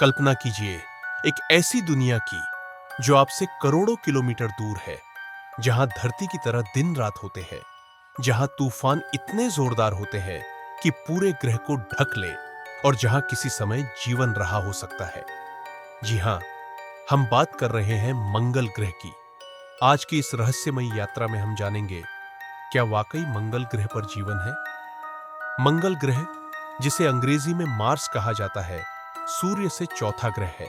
कल्पना कीजिए एक ऐसी दुनिया की जो आपसे करोड़ों किलोमीटर दूर है, जहां धरती की तरह दिन रात होते हैं, जहां तूफान इतने जोरदार होते हैं कि पूरे ग्रह को ढक ले और जहां किसी समय जीवन रहा हो सकता है। जी हां, हम बात कर रहे हैं मंगल ग्रह की। आज की इस रहस्यमयी यात्रा में हम जानेंगे, क्या वाकई मंगल ग्रह पर जीवन है? मंगल ग्रह, जिसे अंग्रेजी में मार्स कहा जाता है, सूर्य से चौथा ग्रह है।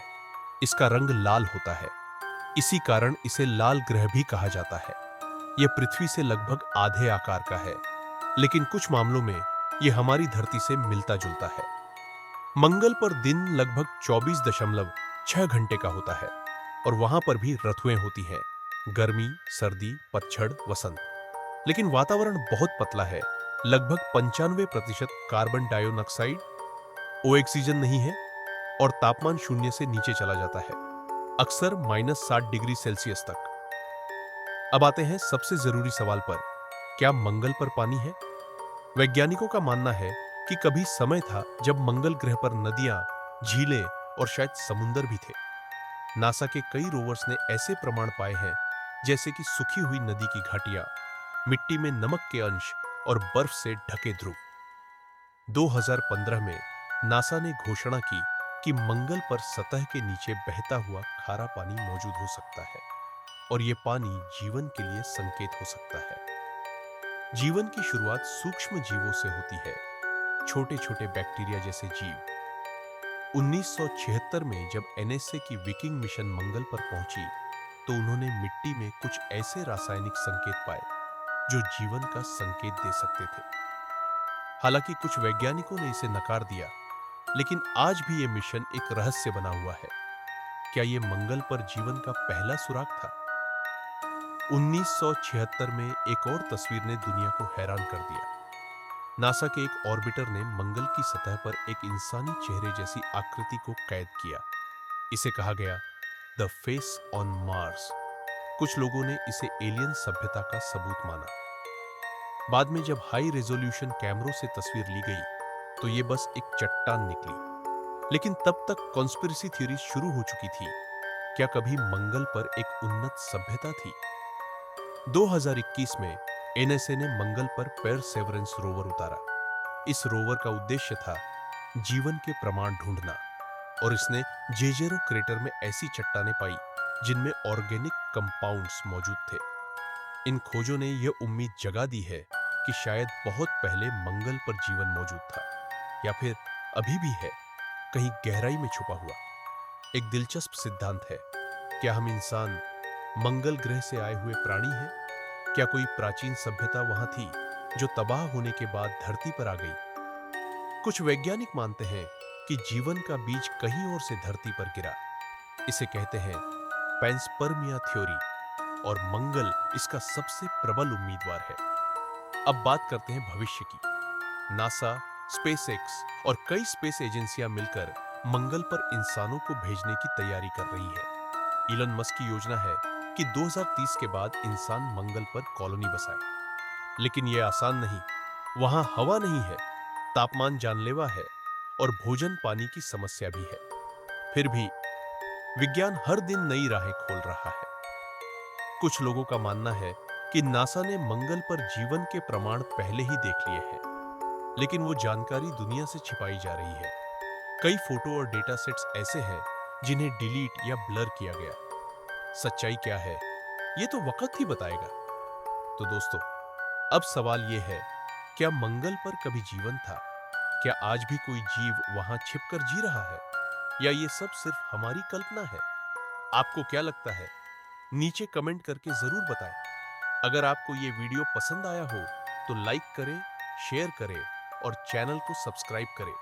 इसका रंग लाल होता है, इसी कारण इसे लाल ग्रह भी कहा जाता है। यह पृथ्वी से लगभग आधे आकार का है, लेकिन कुछ मामलों में यह हमारी धरती से मिलता जुलता है। मंगल पर दिन लगभग 24.6 घंटे का होता है और वहां पर भी ऋतुएं होती हैं, गर्मी, सर्दी, पतझड़, वसंत। लेकिन वातावरण बहुत पतला है, लगभग 95% कार्बन डाइऑक्साइड, ऑक्सीजन नहीं है और तापमान शून्य से नीचे चला जाता है, अक्सर -60 डिग्री सेल्सियस तक। अब आते हैं सबसे जरूरी सवाल पर, क्या मंगल पर पानी है? वैज्ञानिकों का मानना है कि कभी समय था जब मंगल ग्रह पर नदियां, झीलें और शायद समुंदर भी थे। नासा के कई रोवर्स ने ऐसे प्रमाण पाए हैं, जैसे कि सूखी हुई नदी की घाटियां, मिट्टी में नमक के अंश और बर्फ से ढके ध्रुव। 2015 में नासा ने घोषणा की कि मंगल पर सतह के नीचे बहता हुआ खारा पानी मौजूद हो सकता है और यह पानी जीवन के लिए संकेत हो सकता है। जीवन की शुरुआत सूक्ष्म जीवों से होती है, छोटे छोटे बैक्टीरिया जैसे जीव। 1976 में जब एनएसए की विकिंग मिशन मंगल पर पहुंची, तो उन्होंने मिट्टी में कुछ ऐसे रासायनिक संकेत पाए जो जीवन का संकेत दे सकते थे। हालांकि कुछ वैज्ञानिकों ने इसे नकार दिया, लेकिन आज भी यह मिशन एक रहस्य बना हुआ है। क्या यह मंगल पर जीवन का पहला सुराग था? 1976 में एक और तस्वीर ने दुनिया को हैरान कर दिया। नासा के एक ऑर्बिटर ने मंगल की सतह पर एक इंसानी चेहरे जैसी आकृति को कैद किया। इसे कहा गया द फेस ऑन मार्स। कुछ लोगों ने इसे एलियन सभ्यता का सबूत माना। बाद में जब हाई रेजोल्यूशन कैमरों से तस्वीर ली गई, तो ये बस एक चट्टान निकली। लेकिन तब तक कॉन्स्पिरेसी थ्योरी शुरू हो चुकी थी। क्या कभी मंगल पर एक उन्नत सभ्यता थी? 2021 में एनएसए ने मंगल पर परसेवरेंस रोवर उतारा। इस रोवर का उद्देश्य था जीवन के प्रमाण ढूंढना, और इसने जेजेरो क्रेटर में ऐसी चट्टानें पाई जिनमें ऑर्गेनिक कंपाउंड्स मौजूद थे। इन खोजों ने यह उम्मीद जगा दी है कि शायद बहुत पहले मंगल पर जीवन मौजूद था, या फिर अभी भी है, कहीं गहराई में छुपा हुआ। एक दिलचस्प सिद्धांत है, क्या हम इंसान मंगल ग्रह से आए हुए प्राणी हैं? क्या कोई प्राचीन सभ्यता वहां थी जो तबाह होने के बाद धरती पर आ गई? कुछ वैज्ञानिक मानते हैं कि जीवन का बीज कहीं और से धरती पर गिरा। इसे कहते हैं पैंसपर्मिया थ्योरी, और मंगल इसका सबसे प्रबल उम्मीदवार है। अब बात करते हैं भविष्य की। नासा, स्पेसएक्स और कई स्पेस एजेंसियां मिलकर मंगल पर इंसानों को भेजने की तैयारी कर रही है। इलन मस्क की योजना है कि 2030 के बाद इंसान मंगल पर कॉलोनी बसाए। लेकिन यह आसान नहीं। वहां हवा नहीं है, तापमान जानलेवा है और भोजन पानी की समस्या भी है। फिर भी विज्ञान हर दिन नई राहें खोल रहा है। कुछ लोगों का मानना है कि नासा ने मंगल पर जीवन के प्रमाण पहले ही देख लिए हैं, लेकिन वो जानकारी दुनिया से छिपाई जा रही है। कई फोटो और डेटा सेट्स ऐसे हैं जिन्हें डिलीट या ब्लर किया गया। सच्चाई क्या है, ये तो वक्त ही बताएगा। तो दोस्तों, अब सवाल ये है, क्या मंगल पर कभी जीवन था? क्या आज भी कोई जीव वहां छिपकर जी रहा है, या ये सब सिर्फ हमारी कल्पना है? आपको क्या लगता है? नीचे कमेंट करके जरूर बताएं। अगर आपको ये वीडियो पसंद आया हो तो लाइक करें, शेयर करें और चैनल को सब्सक्राइब करें।